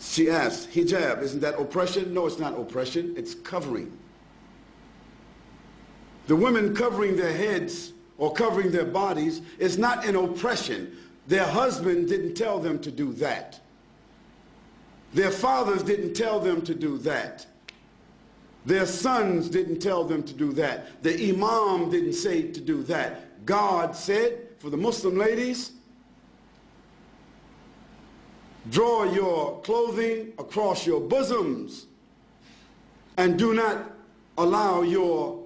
She asked, hijab, isn't that oppression? No, it's not oppression, it's covering. The women covering their heads or covering their bodies is not an oppression. Their husband didn't tell them to do that. Their fathers didn't tell them to do that. Their sons didn't tell them to do that. The imam didn't say to do that. God said, for the Muslim ladies, draw your clothing across your bosoms and do not allow your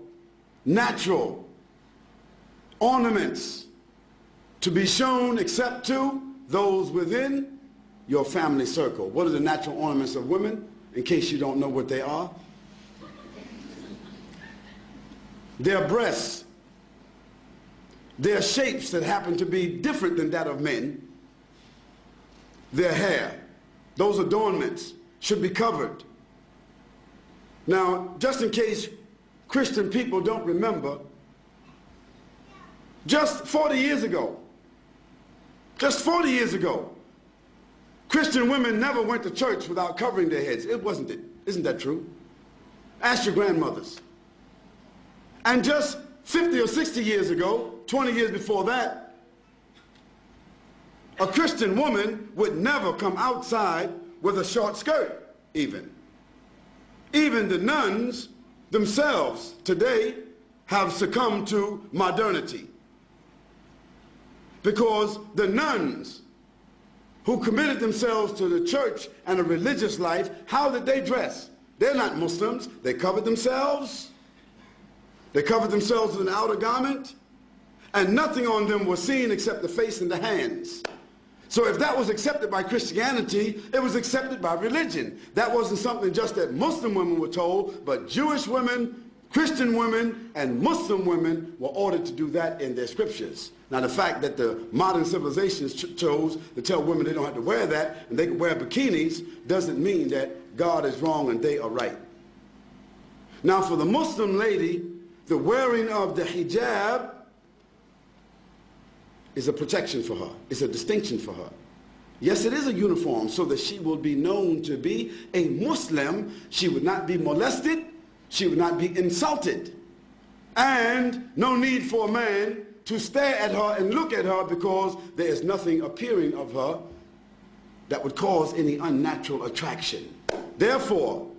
natural ornaments to be shown except to those within your family circle. What are the natural ornaments of women, in case you don't know what they are? Their breasts, their shapes that happen to be different than that of men, their hair, those adornments should be covered. Now, just in case Christian people don't remember, just 40 years ago, Christian women never went to church without covering their heads. It wasn't it. Isn't that true? Ask your grandmothers. And just 50 or 60 years ago, 20 years before that, a Christian woman would never come outside with a short skirt, even. Even the nuns themselves today have succumbed to modernity. Because the nuns who committed themselves to the church and a religious life, how did they dress? They're not Muslims. They covered themselves. They covered themselves with an outer garment, and nothing on them was seen except the face and the hands. So if that was accepted by Christianity, it was accepted by religion. That wasn't something just that Muslim women were told, but Jewish women, Christian women, and Muslim women were ordered to do that in their scriptures. Now the fact that the modern civilizations chose to tell women they don't have to wear that and they can wear bikinis doesn't mean that God is wrong and they are right. Now for the Muslim lady, the wearing of the hijab is a protection for her. It's a distinction for her. Yes, it is a uniform so that she will be known to be a Muslim. She would not be molested. She would not be insulted. And no need for a man to stare at her and look at her because there is nothing appearing of her that would cause any unnatural attraction. Therefore,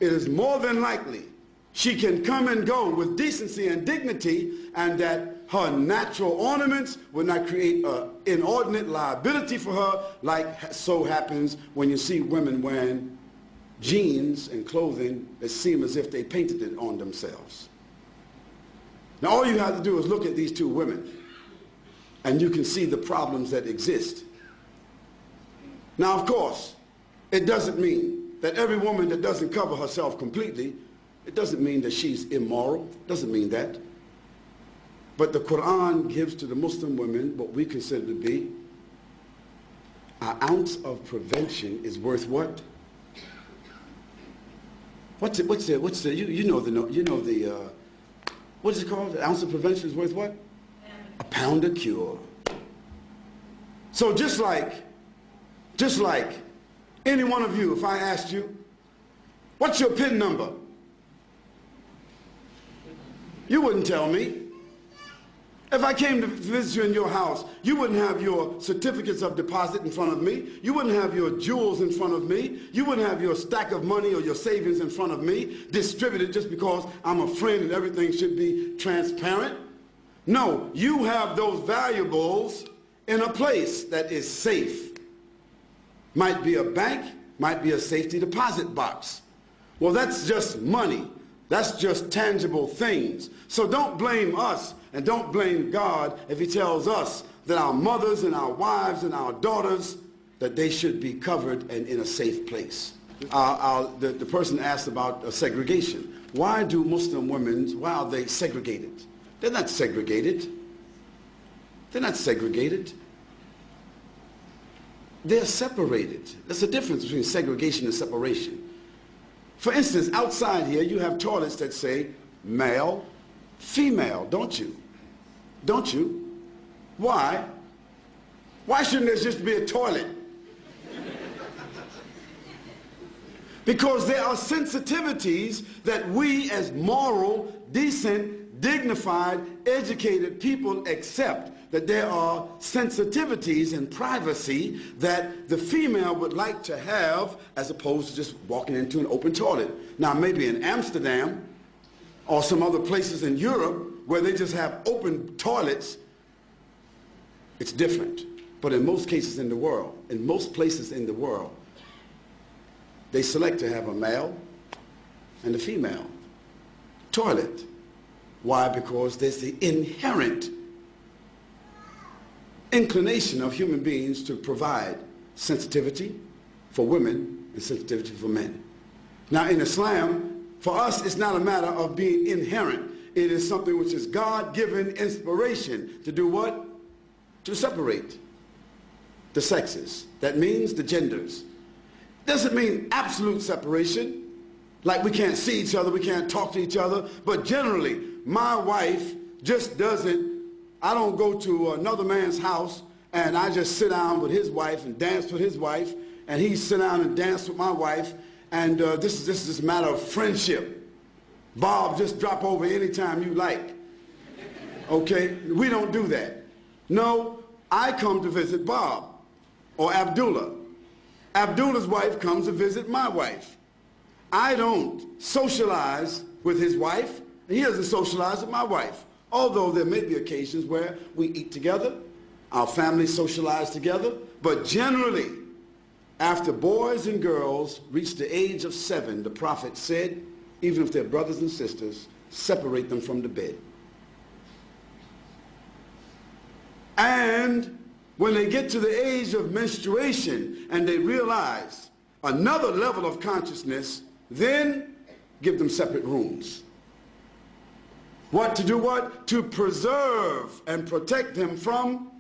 it is more than likely she can come and go with decency and dignity, and that her natural ornaments will not create an inordinate liability for her, like so happens when you see women wearing jeans and clothing that seem as if they painted it on themselves. Now all you have to do is look at these two women, and you can see the problems that exist. Now of course, it doesn't mean that every woman that doesn't cover herself completely, it doesn't mean that she's immoral. It doesn't mean that. But the Quran gives to the Muslim women what we consider to be an ounce of prevention is worth what? What is it called? An ounce of prevention is worth what? A pound of cure. So just like any one of you, if I asked you, what's your PIN number? You wouldn't tell me. If I came to visit you in your house, you wouldn't have your certificates of deposit in front of me. You wouldn't have your jewels in front of me. You wouldn't have your stack of money or your savings in front of me, distributed just because I'm a friend and everything should be transparent. No, you have those valuables in a place that is safe. Might be a bank, might be a safety deposit box. Well, that's just money. That's just tangible things. So don't blame us and don't blame God if he tells us that our mothers and our wives and our daughters, that they should be covered and in a safe place. The person asked about segregation. Why do Muslim women, why are they segregated? They're not segregated. They're not segregated. They're separated. There's a difference between segregation and separation. For instance, outside here, you have toilets that say male, female, don't you? Don't you? Why? Why shouldn't there just be a toilet? Because there are sensitivities that we as moral, decent, dignified, educated people accept, that there are sensitivities and privacy that the female would like to have as opposed to just walking into an open toilet. Now maybe in Amsterdam or some other places in Europe where they just have open toilets, it's different. But in most cases in the world, in most places in the world, they select to have a male and a female toilet. Why? Because there's the inherent inclination of human beings to provide sensitivity for women and sensitivity for men. Now in Islam, for us, it's not a matter of being inherent. It is something which is God-given inspiration to do what? To separate the sexes. That means the genders. Doesn't mean absolute separation, like we can't see each other, we can't talk to each other, but generally, my wife just doesn't, I don't go to another man's house and I just sit down with his wife and dance with his wife, and he sit down and dance with my wife, and this is a matter of friendship. Bob, just drop over anytime you like. Okay? We don't do that. No, I come to visit Bob or Abdullah. Abdullah's wife comes to visit my wife. I don't socialize with his wife, and he doesn't socialize with my wife. Although there may be occasions where we eat together, our families socialize together, but generally, after boys and girls reach the age of 7, the Prophet said, even if they're brothers and sisters, separate them from the bed. And when they get to the age of menstruation and they realize another level of consciousness, then give them separate rooms. What to do what? To preserve and protect them from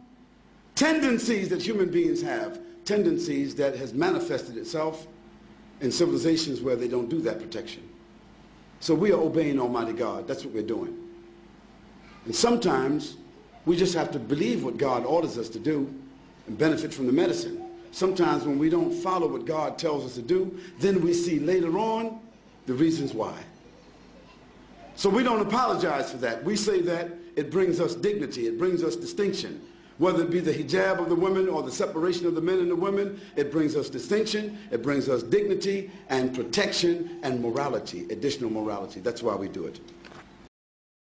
tendencies that human beings have, tendencies that has manifested itself in civilizations where they don't do that protection. So we are obeying Almighty God. That's what we're doing. And sometimes we just have to believe what God orders us to do and benefit from the medicine. Sometimes when we don't follow what God tells us to do, then we see later on the reasons why. So we don't apologize for that. We say that it brings us dignity, it brings us distinction. Whether it be the hijab of the women or the separation of the men and the women, it brings us distinction, it brings us dignity and protection and morality, additional morality. That's why we do it.